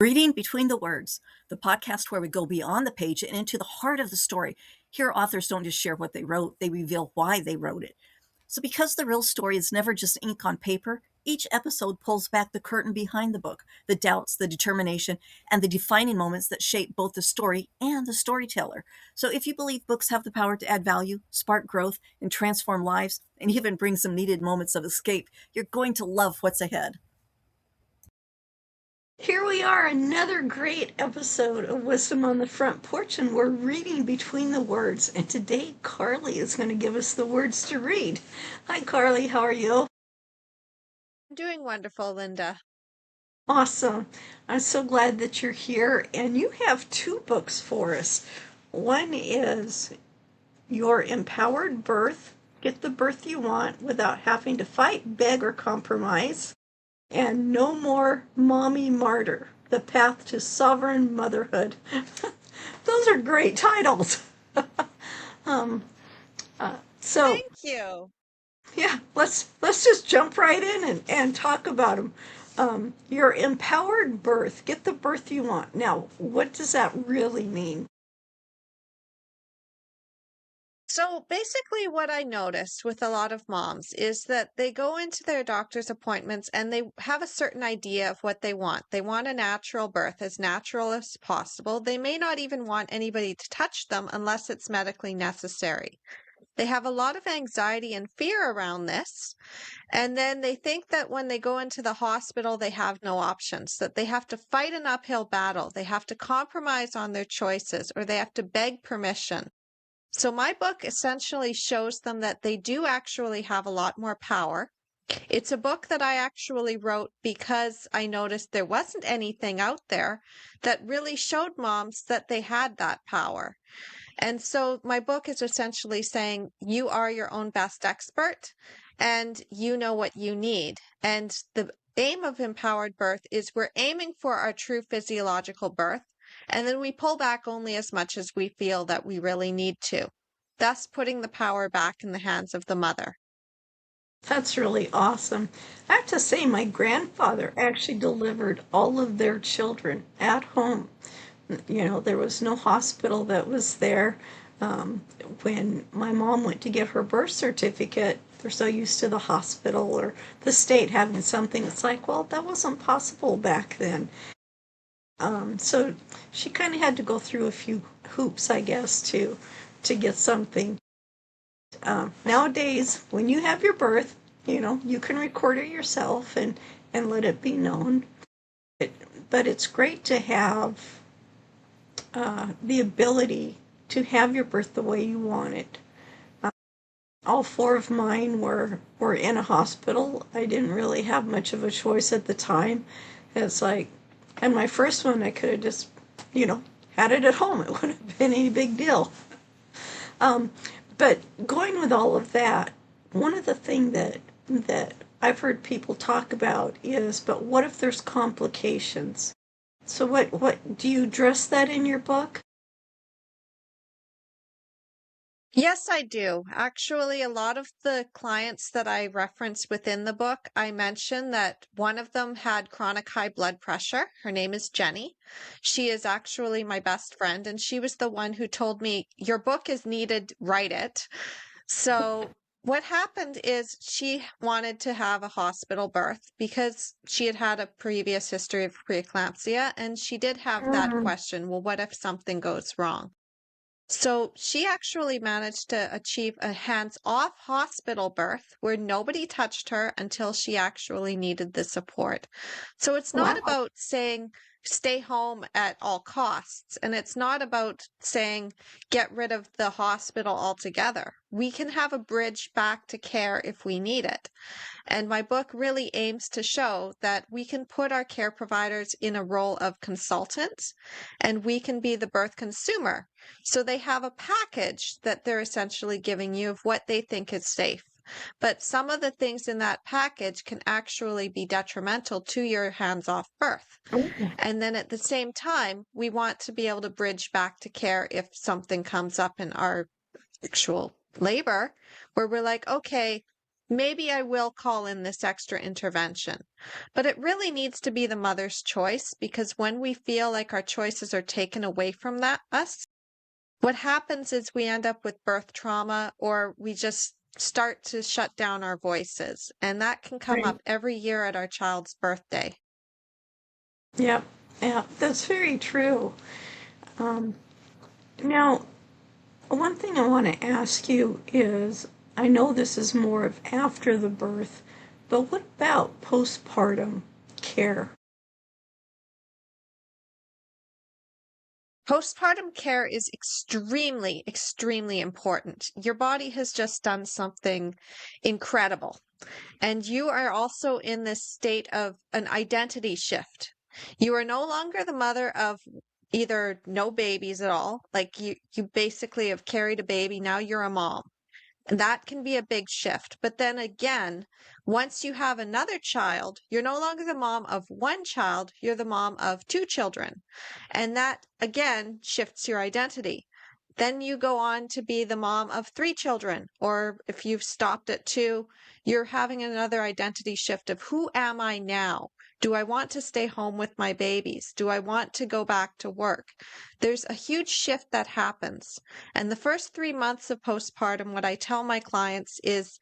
Reading Between the Words, the podcast where we go beyond the page and into the heart of the story. Here, authors don't just share what they wrote, they reveal why they wrote it. So because the real story is never just ink on paper, each episode pulls back the curtain behind the book, the doubts, the determination, and the defining moments that shape both the story and the storyteller. So if you believe books have the power to add value, spark growth, and transform lives, and even bring some needed moments of escape, you're going to love what's ahead. Here we are, another great episode of Wisdom on the Front Porch, and we're reading between the words. And today, Carly is going to give us the words to read. Hi, Carly. How are you? I'm doing wonderful, Linda. Awesome. I'm so glad that you're here. And you have two books for us. One is Your Empowered Birth, Get the Birth You Want Without Having to Fight, Beg, or Compromise. And No More Mommy Martyr, The Path to Sovereign Motherhood. Those are great titles. Thank you. Yeah, let's just jump right in and talk about them. Your empowered birth, get the birth you want. Now, what does that really mean? So basically, what I noticed with a lot of moms is that they go into their doctor's appointments and they have a certain idea of what they want. They want a natural birth, as natural as possible. They may not even want anybody to touch them unless it's medically necessary. They have a lot of anxiety and fear around this. And then they think that when they go into the hospital, they have no options, that they have to fight an uphill battle. They have to compromise on their choices, or they have to beg permission. So my book essentially shows them that they do actually have a lot more power. It's a book that I actually wrote because I noticed there wasn't anything out there that really showed moms that they had that power. And so my book is essentially saying you are your own best expert and you know what you need. And the aim of Empowered Birth is we're aiming for our true physiological birth. And then we pull back only as much as we feel that we really need to, thus putting the power back in the hands of the mother. That's really awesome. I have to say, my grandfather actually delivered all of their children at home. You know, there was no hospital that was there. When my mom went to get her birth certificate, they're so used to the hospital or the state having something. It's like, well, that wasn't possible back then. So she kind of had to go through a few hoops, I guess, to get something. Nowadays, when you have your birth, you know, you can record it yourself and let it be known. But it's great to have the ability to have your birth the way you want it. All four of mine were in a hospital. I didn't really have much of a choice at the time. It's like, and my first one, I could have just, you know, had it at home. It wouldn't have been any big deal. But going with all of that, one of the things that I've heard people talk about is, but what if there's complications? So what do you address that in your book? Yes, I do. Actually, a lot of the clients that I reference within the book, I mentioned that one of them had chronic high blood pressure. Her name is Jenny. She is actually my best friend, and she was the one who told me, your book is needed, write it. So what happened is she wanted to have a hospital birth because she had had a previous history of preeclampsia, and she did have that question, well, what if something goes wrong? So she actually managed to achieve a hands-off hospital birth where nobody touched her until she actually needed the support. So it's not Wow. about saying stay home at all costs, and it's not about saying get rid of the hospital altogether. We can have a bridge back to care if we need it. And my book really aims to show that we can put our care providers in a role of consultants and we can be the birth consumer. So they have a package that they're essentially giving you of what they think is safe. But some of the things in that package can actually be detrimental to your hands-off birth. And then at the same time, we want to be able to bridge back to care if something comes up in our actual labor, where we're like, okay, maybe I will call in this extra intervention. But it really needs to be the mother's choice, because when we feel like our choices are taken away from us, what happens is we end up with birth trauma, or we just start to shut down our voices. And that can come Right. up every year at our child's birthday. Yep. Yeah, that's very true. Now, one thing I want to ask you is, I know this is more of after the birth, but what about postpartum care? Postpartum care is extremely, extremely important. Your body has just done something incredible. And you are also in this state of an identity shift. You are no longer the mother of either no babies at all, like you basically have carried a baby, now you're a mom. And that can be a big shift. But then again, once you have another child, you're no longer the mom of one child, you're the mom of two children. And that again shifts your identity. Then you go on to be the mom of three children, or if you've stopped at two, you're having another identity shift of who am I now? Do I want to stay home with my babies? Do I want to go back to work? There's a huge shift that happens. And the first 3 months of postpartum, what I tell my clients is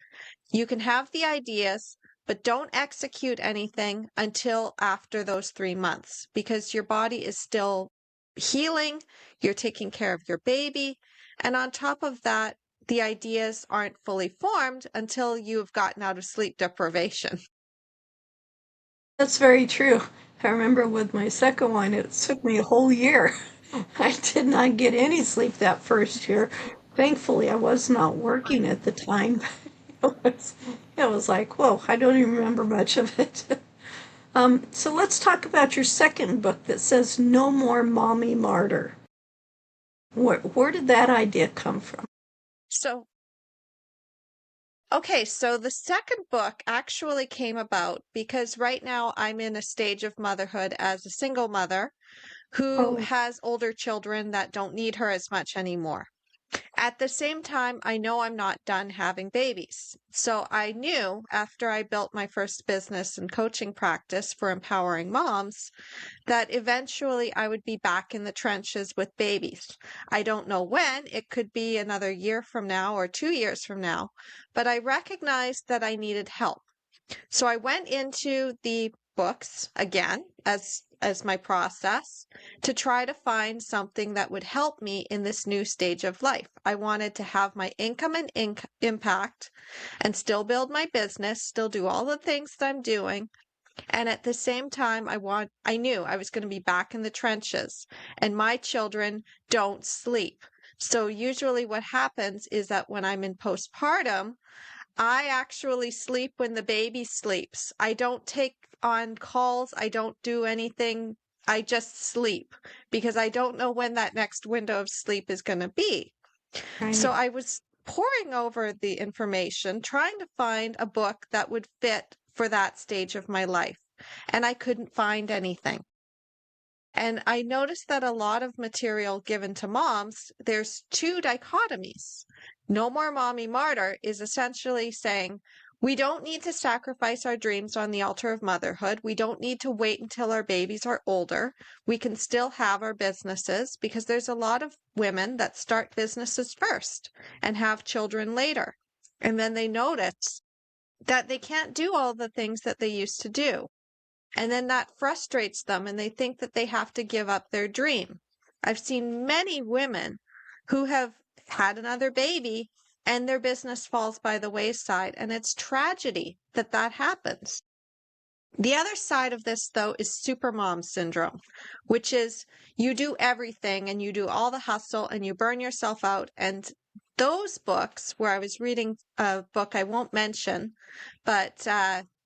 you can have the ideas, but don't execute anything until after those 3 months, because your body is still healing, you're taking care of your baby, and on top of that, the ideas aren't fully formed until you've gotten out of sleep deprivation. That's very true. I remember with my second one, it took me a whole year. I did not get any sleep that first year. Thankfully, I was not working at the time. It was like, whoa, I don't even remember much of it. So let's talk about your second book that says No More Mommy Martyr. Where did that idea come from? So, okay, so the second book actually came about because right now I'm in a stage of motherhood as a single mother who Oh, has older children that don't need her as much anymore. At the same time, I know I'm not done having babies. So I knew after I built my first business and coaching practice for empowering moms that eventually I would be back in the trenches with babies. I don't know when, it could be another year from now or 2 years from now, but I recognized that I needed help. So I went into the books again as my process to try to find something that would help me in this new stage of life. I wanted to have my income and impact and still build my business, still do all the things that I'm doing. And at the same time, I knew I was going to be back in the trenches, and my children don't sleep. So usually what happens is that when I'm in postpartum, I actually sleep when the baby sleeps. I don't take on calls. I don't do anything. I just sleep because I don't know when that next window of sleep is going to be. right. So I was poring over the information, trying to find a book that would fit for that stage of my life. And I couldn't find anything. And I noticed that a lot of material given to moms, there's two dichotomies. No More Mommy Martyr is essentially saying, we don't need to sacrifice our dreams on the altar of motherhood. We don't need to wait until our babies are older. We can still have our businesses, because there's a lot of women that start businesses first and have children later. And then they notice that they can't do all the things that they used to do. And then that frustrates them and they think that they have to give up their dream. I've seen many women who have had another baby and their business falls by the wayside. And it's tragedy that that happens. The other side of this, though, is supermom syndrome, which is you do everything and you do all the hustle and you burn yourself out. And those books, where I was reading a book I won't mention, but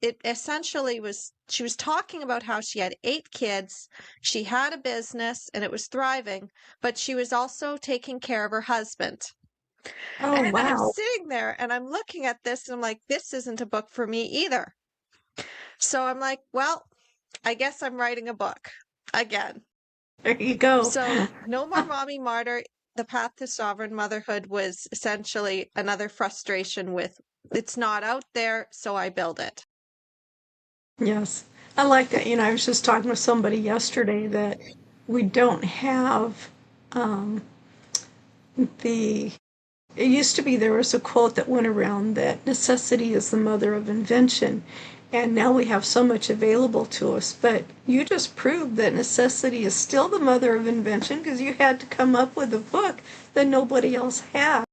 it essentially was, she was talking about how she had 8 kids, she had a business and it was thriving, but she was also taking care of her husband. Oh, And I'm wow. sitting there and I'm looking at this and I'm like, this isn't a book for me either. So I'm like, well, I guess I'm writing a book again. There you go. So, No More Mommy Martyr, The Path to Sovereign Motherhood was essentially another frustration with It's not out there, so I build it. Yes. I like that. I was just talking with somebody yesterday that we don't have um, the. It used to be there was a quote that went around that necessity is the mother of invention. And now we have so much available to us. But you just proved that necessity is still the mother of invention because you had to come up with a book that nobody else had.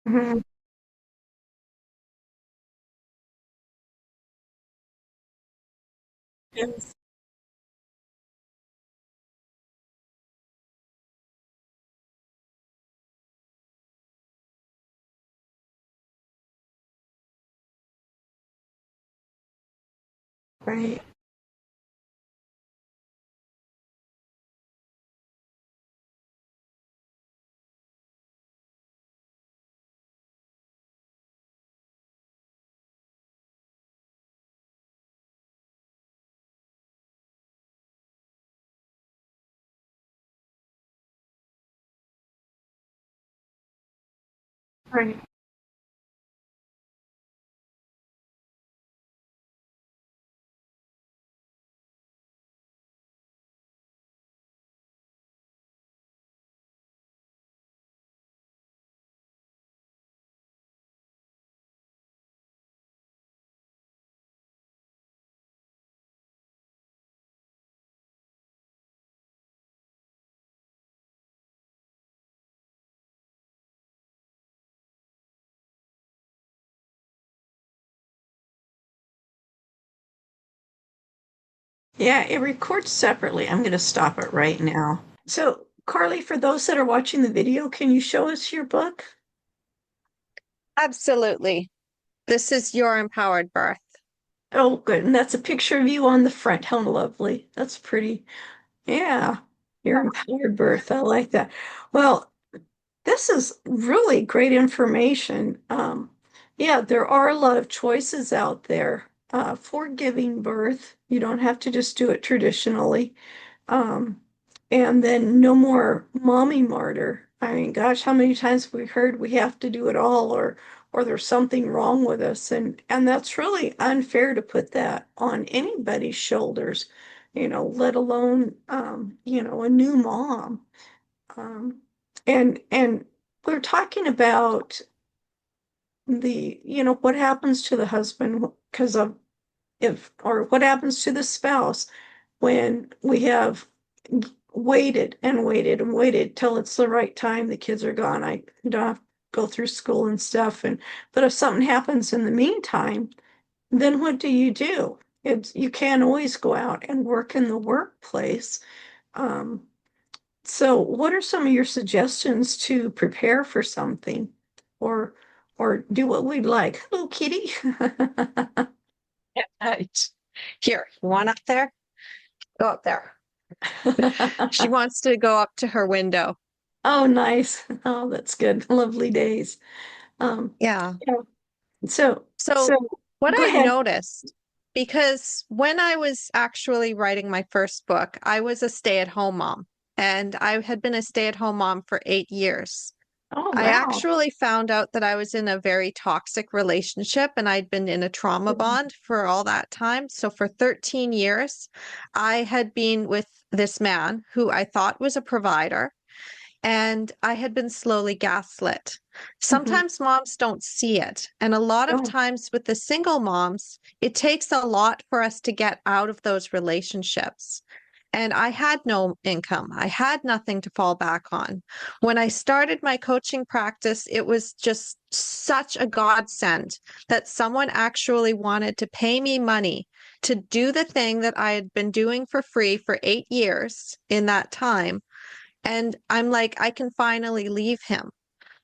Mhm. Yes. Right. Right. Yeah, it records separately. I'm going to stop it right now. So, Carly, for those that are watching the video, can you show us your book? Absolutely. This is your empowered birth. Oh, good. And that's a picture of you on the front. How lovely. That's pretty. Yeah, your empowered birth. I like that. Well, this is really great information. Yeah, there are a lot of choices out there for giving birth. You don't have to just do it traditionally. Um, and then no more mommy martyr. I mean, gosh, how many times have we heard we have to do it all or there's something wrong with us and that's really unfair to put that on anybody's shoulders, let alone a new mom. Um, and we're talking about what happens to the husband because of if or what happens to the spouse when we have waited and waited and waited till it's the right time, the kids are gone, I don't have to go through school and stuff, and but if something happens in the meantime, then what do? You can't always go out and work in the workplace. um, so what are some of your suggestions to prepare for something or or do what we'd like? Hello, kitty. Right. Here, you want up there? Go up there. She wants to go up to her window. Oh, nice. Oh, that's good. Lovely days. Yeah. Yeah. So So, what go I ahead. noticed, because when I was actually writing my first book, I was a stay-at-home mom, and I had been a stay-at-home mom for 8 years. Oh, I wow. actually found out that I was in a very toxic relationship and I'd been in a trauma bond for all that time. So for 13 years, I had been with this man who I thought was a provider and I had been slowly gaslit. Mhm. Sometimes moms don't see it. And a lot of Oh, times with the single moms, it takes a lot for us to get out of those relationships. and I had no income. I had nothing to fall back on. When I started my coaching practice, it was just such a godsend that someone actually wanted to pay me money to do the thing that I had been doing for free for 8 years in that time. And I'm like, I can finally leave him.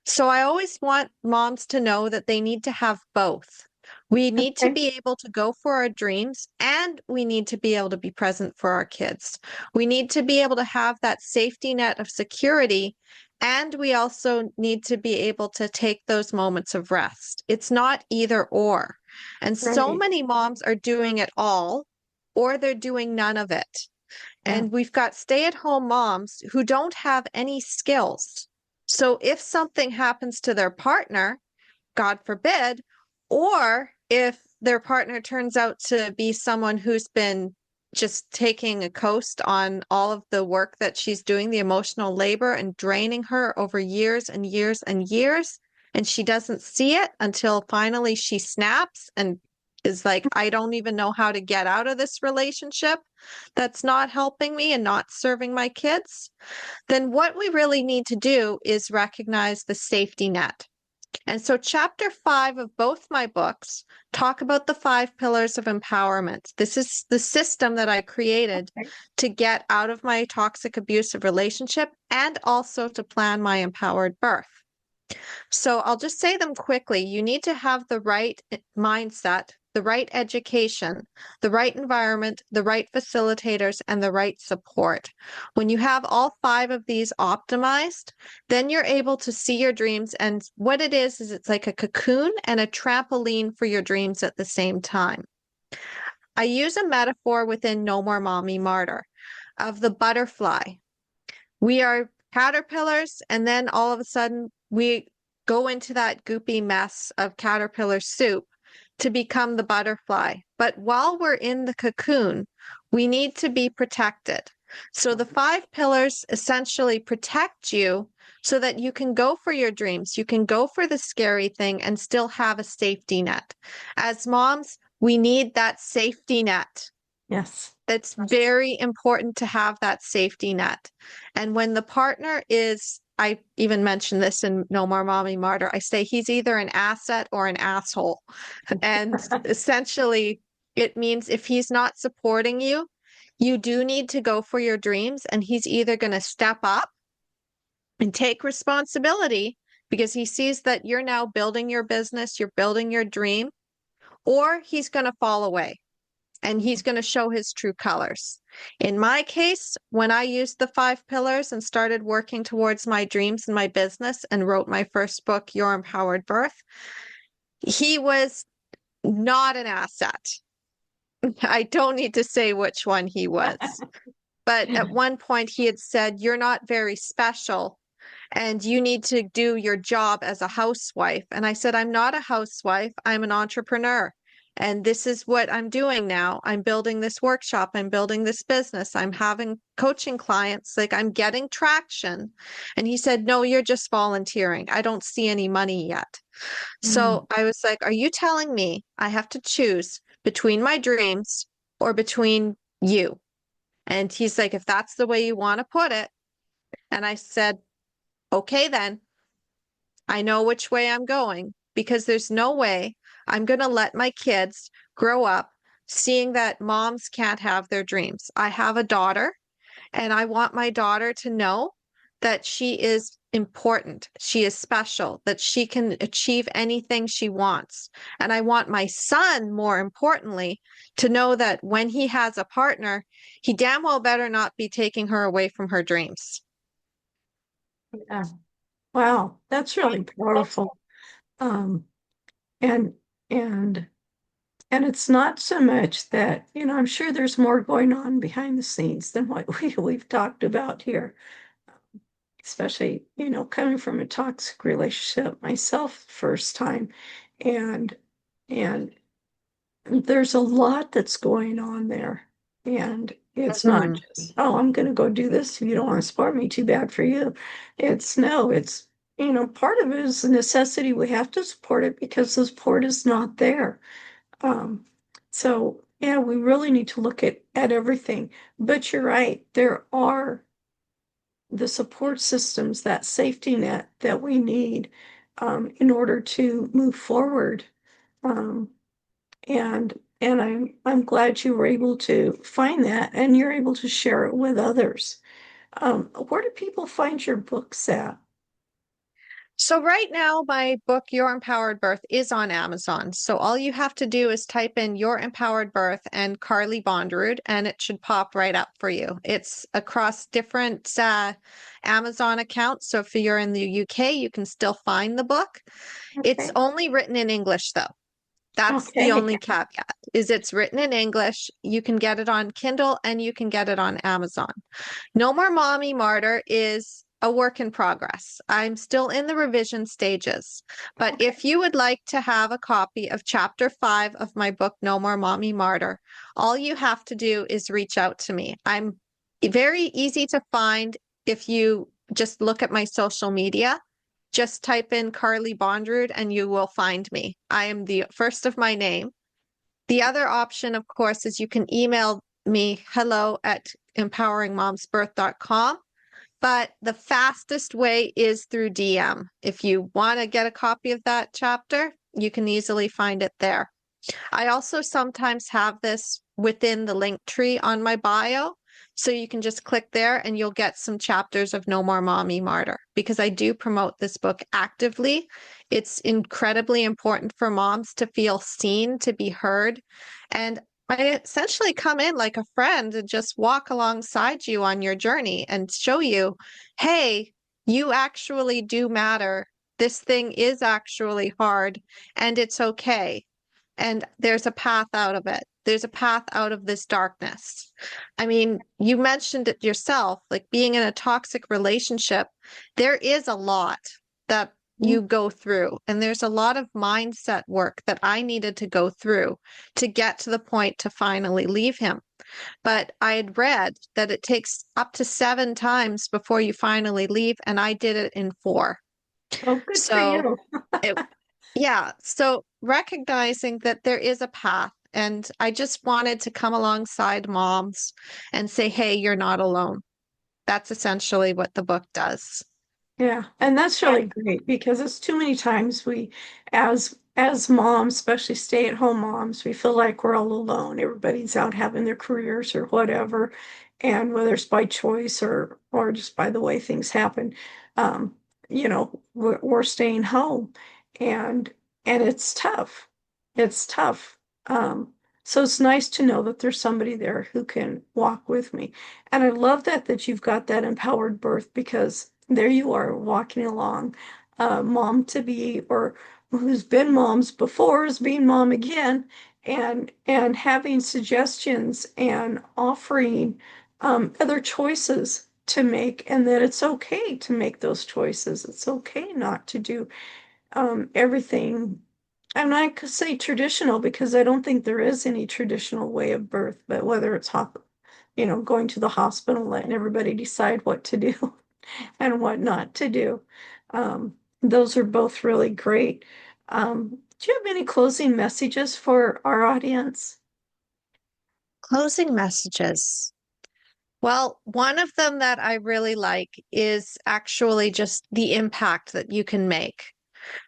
So I always want moms to know that they need to have both. We need to Okay. be able to go for our dreams and we need to be able to be present for our kids. We need to be able to have that safety net of security, and we also need to be able to take those moments of rest. It's not either or. And so Right. many moms are doing it all or they're doing none of it. Yeah. And we've got stay-at-home moms who don't have any skills. So if something happens to their partner, God forbid, or if their partner turns out to be someone who's been just taking a coast on all of the work that she's doing, the emotional labor, and draining her over years and years and years, and she doesn't see it until finally she snaps and is like, I don't even know how to get out of this relationship that's not helping me and not serving my kids, then what we really need to do is recognize the safety net. And so, chapter 5 of both my books talk about the 5 pillars of empowerment. This is the system that I created Okay. to get out of my toxic, abusive relationship and also to plan my empowered birth. So, I'll just say them quickly. You need to have the right mindset, the right education, the right environment, the right facilitators, and the right support. When you have all 5 of these optimized, then you're able to see your dreams. And what it is it's like a cocoon and a trampoline for your dreams at the same time. I use a metaphor within No More Mommy Martyr of the butterfly. We are caterpillars, and then all of a sudden we go into that goopy mess of caterpillar soup to become the butterfly. But while we're in the cocoon, we need to be protected. So the 5 pillars essentially protect you so that you can go for your dreams. You can go for the scary thing and still have a safety net. As moms, we need that safety net. Yes. It's very important to have that safety net. And when the partner is, I even mentioned this in No More Mommy Martyr, I say he's either an asset or an asshole. And essentially, it means if he's not supporting you, you do need to go for your dreams. And he's either going to step up and take responsibility because he sees that you're now building your business, you're building your dream, or he's going to fall away and he's going to show his true colors. In my case, when I used the 5 pillars and started working towards my dreams and my business and wrote my first book, Your Empowered Birth, he was not an asset. I don't need to say which one he was. But at one point, he had said, "You're not very special and you need to do your job as a housewife." And I said, "I'm not a housewife, I'm an entrepreneur. And this is what I'm doing now. I'm building this workshop, I'm building this business, I'm having coaching clients, like I'm getting traction." And he said, "No, you're just volunteering. I don't see any money yet." So I was like, "Are you telling me I have to choose between my dreams or between you?" And he's like, "If that's the way you want to put it." And I said, "Okay, then I know which way I'm going because there's no way I'm going to let my kids grow up seeing that moms can't have their dreams. I have a daughter and I want my daughter to know that she is important, she is special, that she can achieve anything she wants. And I want my son, more importantly, to know that when he has a partner, he damn well better not be taking her away from her dreams. Yeah. Wow, that's really powerful. Um, and and and it's not so much that, I'm sure there's more going on behind the scenes than what we've talked about here, especially, coming from a toxic relationship myself first time. And and there's a lot that's going on there. And it's not Mhm. just, oh, I'm going to go do this. If you don't want to support me, too bad for you. It's no, it's, part of it is a necessity. We have to support it because the support is not there. Um, so Yeah, we really need to look at everything. But you're right, there are the support systems, that safety net that we need in order to move forward. Um, and I'm glad you were able to find that and you're able to share it with others. Where do people find your books at? So right now, my book, Your Empowered Birth, is on Amazon. So all you have to do is type in Your Empowered Birth and Carly Bonderud, and it should pop right up for you. It's across different Amazon accounts. So if you're in the UK, you can still find the book. It's Okay. only written in English, though. That's the Okay. only caveat, is it's written in English. You can get it on Kindle and you can get it on Amazon. No More Mommy Martyr is a work in progress. I'm still in the revision stages. But Okay. if you would like to have a copy of chapter 5 of my book, No More Mommy Martyr, all you have to do is reach out to me. I'm very easy to find if you just look at my social media. Just type in Carly Bonderud and you will find me. I am the first of my name. The other option, of course, is you can email me hello@empoweringmomsbirth.com. But the fastest way is through DM. If you want to get a copy of that chapter, you can easily find it there. I also sometimes have this within the link tree on my bio. So you can just click there and you'll get some chapters of No More Mommy Martyr because I do promote this book actively. It's incredibly important for moms to feel seen, to be heard. And I essentially come in like a friend and just walk alongside you on your journey and show you, hey, you actually do matter. This thing is actually hard and it's okay. And there's a path out of it. There's a path out of this darkness. I mean, you mentioned it yourself, like being in a toxic relationship, there is a lot that you go through, and there's a lot of mindset work that I needed to go through to get to the point to finally leave him. But I had read that it takes up to 7 times before you finally leave, and I did it in 4. Oh, good for So you. it, yeah, so recognizing that there is a path, and I just wanted to come alongside moms and say, hey, you're not alone. That's essentially what the book does. Yeah, and that's really great because it's too many times we, as moms, especially stay-at-home moms, we feel like we're all alone. Everybody's out having their careers or whatever, and whether it's by choice or just by the way things happen, um, we're staying home, and and it's tough. It's tough. So it's nice to know that there's somebody there who can walk with me. And I love that you've got that empowered birth because there you are walking along, mom to be or who's been moms before is being mom again, and having suggestions and offering other choices to make, and that it's okay to make those choices. It's okay not to do everything. I'm not gonna say traditional because I don't think there is any traditional way of birth, but whether it's going to the hospital, letting everybody decide what to do and what not to do. Those are both really great. Do you have any closing messages for our audience? Closing messages. Well, one of them that I really like is actually just the impact that you can make.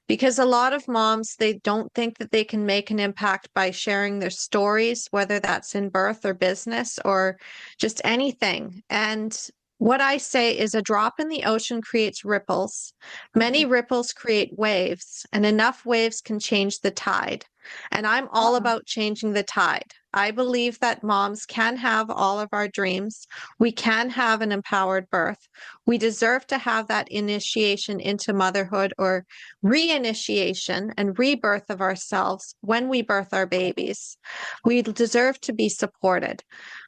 Because a lot of moms, they don't think that they can make an impact by sharing their stories, whether that's in birth or business or just anything. And what I say is a drop in the ocean creates ripples. Many ripples create waves, and enough waves can change the tide. And I'm all Uh, about changing the tide. I believe that moms can have all of our dreams. We can have an empowered birth. We deserve to have that initiation into motherhood or reinitiation and rebirth of ourselves when we birth our babies. We deserve to be supported.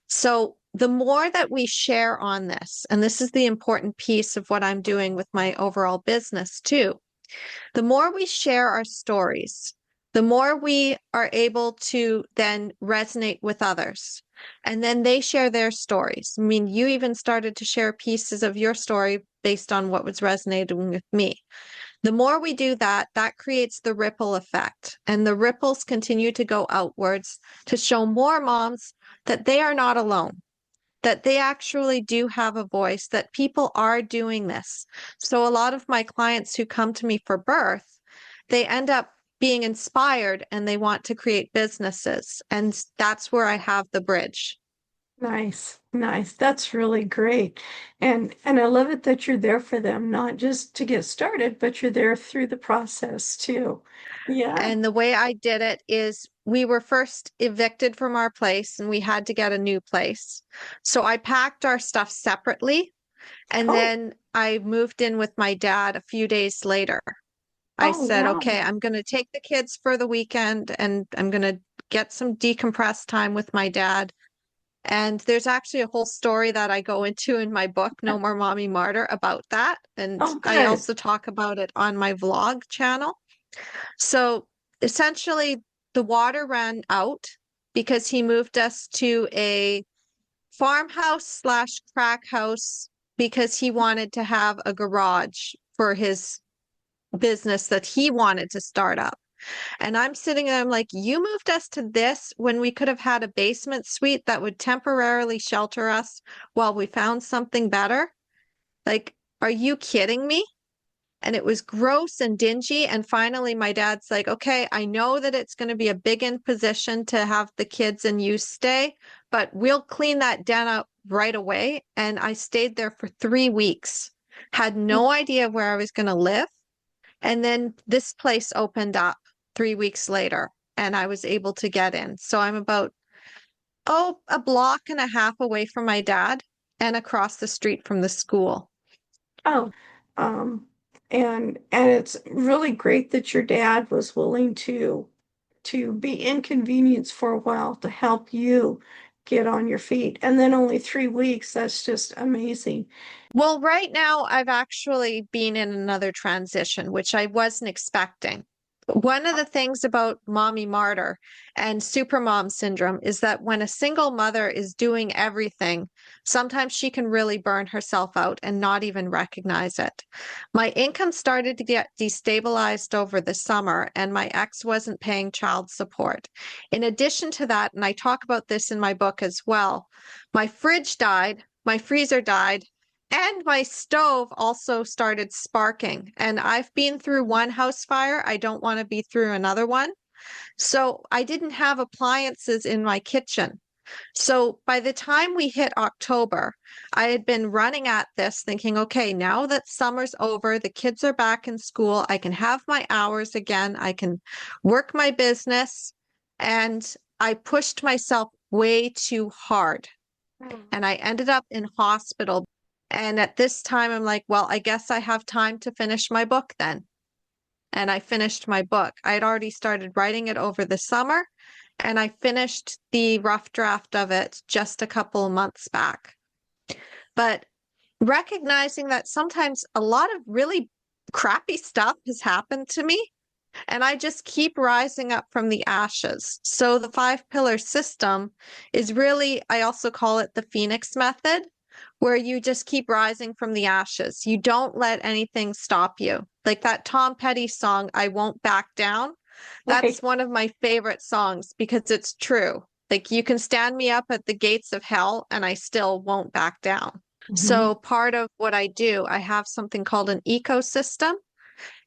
So, the more that we share on this, and this is the important piece of what I'm doing with my overall business too, the more we share our stories, the more we are able to then resonate with others. And then they share their stories. I mean, you even started to share pieces of your story based on what was resonating with me. The more we do that, that creates the ripple effect. And the ripples continue to go outwards to show more moms that they are not alone, that they actually do have a voice, that people are doing this. So a lot of my clients who come to me for birth, they end up being inspired and they want to create businesses. And that's where I have the bridge. Nice, nice. That's really great. And I love it that you're there for them, not just to get started, but you're there through the process too. Yeah. And the way I did it is we were first evicted from our place and we had to get a new place. So I packed our stuff separately and Oh, then I moved in with my dad a few days later. I oh, said, wow. okay, I'm going to take the kids for the weekend and I'm going to get some decompressed time with my dad. And there's actually a whole story that I go into in my book, No More Mommy Martyr, about that. And Oh, I good. also talk about it on my vlog channel. So essentially, the water ran out because he moved us to a farmhouse slash crack house because he wanted to have a garage for his business that he wanted to start up. And I'm sitting there, I'm like, you moved us to this when we could have had a basement suite that would temporarily shelter us while we found something better. Like, are you kidding me? And it was gross and dingy. And finally, my dad's like, okay, I know that it's going to be a big imposition to have the kids and you stay, but we'll clean that den up right away. And I stayed there for 3 weeks, had no idea where I was going to live. And then this place opened up 3 weeks later, and I was able to get in. So I'm about, a block and a half away from my dad and across the street from the school. Oh, um, and it's really great that your dad was willing to be inconvenienced for a while to help you get on your feet. And then only 3 weeks, that's just amazing. Well, right now I've actually been in another transition, which I wasn't expecting. One of the things about mommy martyr and supermom syndrome is that when a single mother is doing everything, sometimes she can really burn herself out and not even recognize it. My income started to get destabilized over the summer, and my ex wasn't paying child support. In addition to that, and I talk about this in my book as well, my fridge died, my freezer died, and my stove also started sparking. And I've been through one house fire. I don't want to be through another one. So I didn't have appliances in my kitchen. So by the time we hit October, I had been running at this thinking, okay, now that summer's over, the kids are back in school, I can have my hours again, I can work my business. And I pushed myself way too hard. And I ended up in hospital. And at this time, I'm like, well, I guess I have time to finish my book then. And I finished my book. I had already started writing it over the summer, and I finished the rough draft of it just a couple of months back. But recognizing that sometimes a lot of really crappy stuff has happened to me, and I just keep rising up from the ashes. So the 5 pillar system is really, I also call it the Phoenix method, where you just keep rising from the ashes. You don't let anything stop you. Like that Tom Petty song, I Won't Back Down. Right. That's one of my favorite songs because it's true. Like you can stand me up at the gates of hell and I still won't back down. Mhm. So part of what I do, I have something called an ecosystem,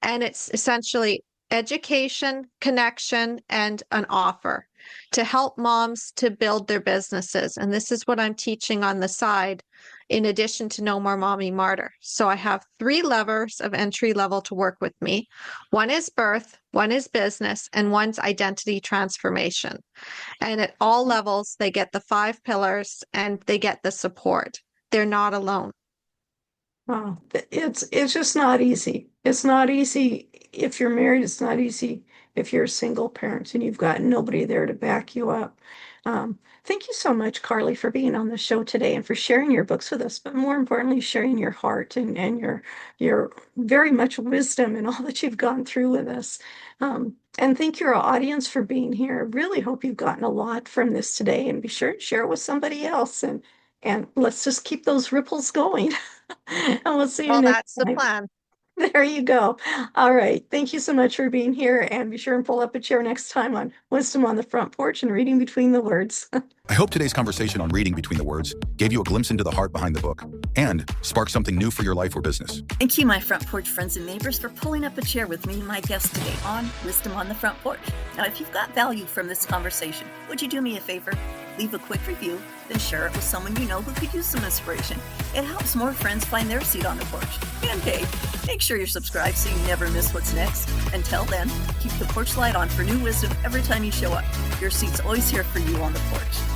and it's essentially education, connection, and an offer to help moms to build their businesses. And this is what I'm teaching on the side, in addition to No More Mommy Martyr. So I have 3 levers of entry level to work with me. One is birth, one is business, and one's identity transformation. And at all levels, they get the 5 pillars and they get the support. They're not alone. Wow. It's just not easy. It's not easy if you're married. It's not easy if you're a single parent and you've got nobody there to back you up. Thank you so much, Carly, for being on the show today and for sharing your books with us, but more importantly, sharing your heart and your very much wisdom and all that you've gone through with us. And thank your audience for being here. I really hope you've gotten a lot from this today, and be sure to share it with somebody else, and let's just keep those ripples going. And we'll see you Well, next that's the time. plan. There you go. All right. Thank you so much for being here, and be sure and pull up a chair next time on Wisdom on the Front Porch and Reading Between the Words. I hope today's conversation on reading between the words gave you a glimpse into the heart behind the book and sparked something new for your life or business. Thank you, my front porch friends and neighbors, for pulling up a chair with me and my guest today on Wisdom on the Front Porch. Now, if you've got value from this conversation, would you do me a favor? Leave a quick review, then share it with someone you know who could use some inspiration. It helps more friends find their seat on the porch. And hey, make sure you're subscribed so you never miss what's next. Until then, keep the porch light on for new wisdom every time you show up. Your seat's always here for you on the porch.